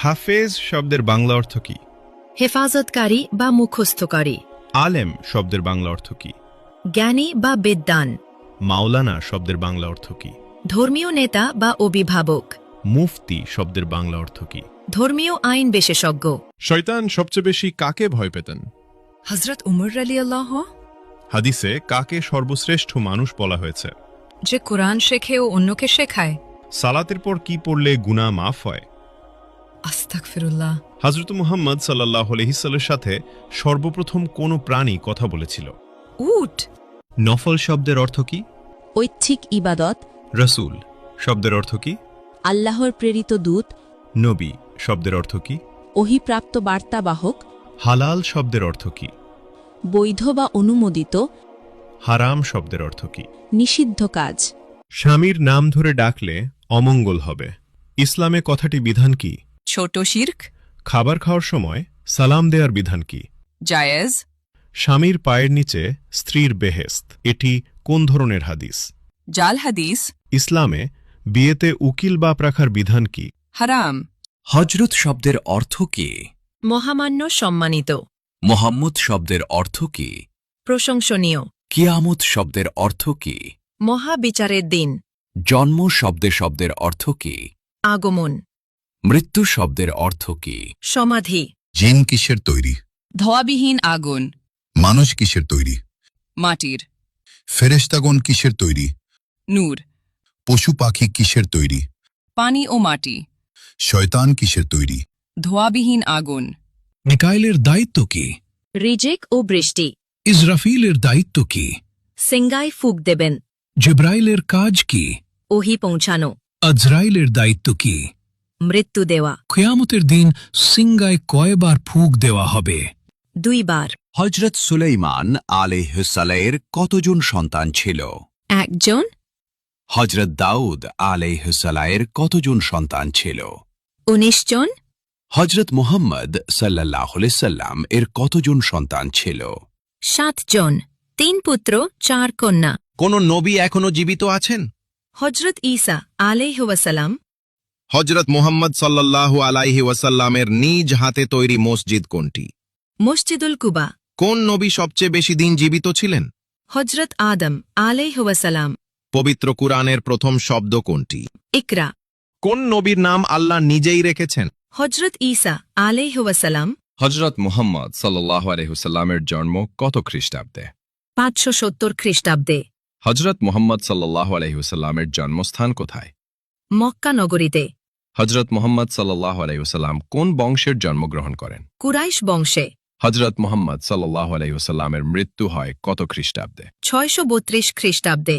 হাফেজ শব্দের বাংলা অর্থ কি? হেফাজতকারী বা মুখস্থকারী। আলেম শব্দের বাংলা অর্থ কি? জ্ঞানী বা বিদ্বান। মাওলানা শব্দের বাংলা অর্থ কি? ধর্মীয় নেতা বা অভিভাবক। মুফতি শব্দের বাংলা অর্থ কি? ধর্মীয় আইন বিশেষজ্ঞ। শয়তান সবচেয়ে বেশি কাকে ভয় পেতেন? হযরত উমর রাদিয়াল্লাহু। হাদিসে কাকে সর্বশ্রেষ্ঠ মানুষ বলা হয়েছে? যে কোরআন শেখে ও অন্যকে শেখায়। সালাতের পর কি পড়লে গুনাহ মাফ হয়? আস্তাগফিরুল্লাহ। হযরত মুহাম্মদ সাল্লাল্লাহু আলাইহি সাল্লামের সাথে সর্বপ্রথম কোন প্রাণী কথা বলেছিল? উট। নফল শব্দের অর্থ কি? ঐচ্ছিক ইবাদত। রাসূল শব্দের অর্থ কি? আল্লাহর প্রেরিত দূত। নবী শব্দের অর্থ কি? ওহীপ্রাপ্ত বার্তাবাহক। হালাল শব্দের অর্থ কি? বৈধ বা অনুমোদিত। হারাম শব্দের অর্থ কি? নিষিদ্ধ কাজ। স্বামীর নাম ধরে ডাকলে অমঙ্গল হবে। ইসলামে কথাটি বিধান কি? ছোট শিরক। খাবার খাওয়ার সময় সালাম দেওয়ার বিধান কি? জায়েজ। স্বামীর পায়ের নিচে স্ত্রীর বেহেশত, এটি কোন ধরনের হাদিস? জাল হাদিস। ইসলামে বিয়েতে উকিল বাপ রাখার বিধান কি? হারাম। হজরত শব্দের অর্থ কি? মহামান্য, সম্মানিত। মোহাম্মদ শব্দের অর্থ কি? প্রশংসনীয়। কিয়ামত শব্দের অর্থ কি? মহাবিচারের দিন। জন্ম শব্দের অর্থ কি? আগমন। মৃত্যু শব্দের অর্থ কি? সমাধি। জিন কিসের তৈরি? ধোয়াবিহীন আগুন। মানুষ কিসের তৈরি? মাটির। ফেরেশতাগণ কিসের তৈরি? নূর। পশু পাখি কিসের তৈরি? পানি ও মাটি। শয়তান কিসের তৈরি? ধোয়াবিহীন আগুন। মিকাইলের দায়িত্ব কি? রিজিক ও বৃষ্টি। ইসরাফিলের দায়িত্ব কি? সিঙ্গায় ফুক দেবেন। জিবরাইলের কাজ কি? ওহী পৌঁছানো। আজরাইলের দায়িত্ব কি? মৃত্যু দেওয়া। কিয়ামতের দিন সিঙ্গায় কয়বার ফুঁক দেওয়া হবে? 2 বার। হজরত সুলাইমান আলাইহিসসালামের কতজন সন্তান ছিল? 1 জন। হজরত দাউদ আলাইহিসসালামের কতজন সন্তান ছিল? 19 জন। হজরত মুহাম্মদ সাল্লাল্লাহু আলাইহি সাল্লাম এর কতজন সন্তান ছিল? 7 জন। 3 পুত্র 4 কন্যা। কোন নবী এখনো জীবিত আছেন? হযরত ঈসা আলাইহি ওয়াসাল্লাম। হজরত মুহাম্মদ সাল্লাল্লাহু আলাইহি ওয়াসাল্লামের নিজ হাতে তৈরি মসজিদ কোনটি? মসজিদুল কুবা। কোন নবী সবচেয়ে বেশি দিন জীবিত ছিলেন? হযরত আদম আলাইহি ওয়াসাল্লাম। পবিত্র কুরআনের প্রথম শব্দ কোনটি? ইকরা। কোন নবীর নাম আল্লাহ নিজেই রেখেছেন? হযরত ঈসা আলাইহি ওয়াসাল্লাম। হজরত মুহাম্মদ সাল্লাল্লাহু আলাইহি ওয়াসাল্লামের জন্ম কত খ্রিস্টাব্দে? 570 খ্রিস্টাব্দে। হজরত মুহাম্মদ সাল্লাল্লাহু আলাইহি ওয়াসাল্লামের জন্মস্থান কোথায়? মক্কা নগরীতে। হজরত মুহাম্মদ সাল্লাল্লাহু আলাইহি ওয়াসাল্লাম কোন বংশের জন্মগ্রহণ করেন? কুরাইশ বংশে। হজরত মুহাম্মদ সাল্লাল্লাহু আলাইহি ওয়াসাল্লামের মৃত্যু হয় কত খ্রিস্টাব্দে? 632 খ্রিস্টাব্দে।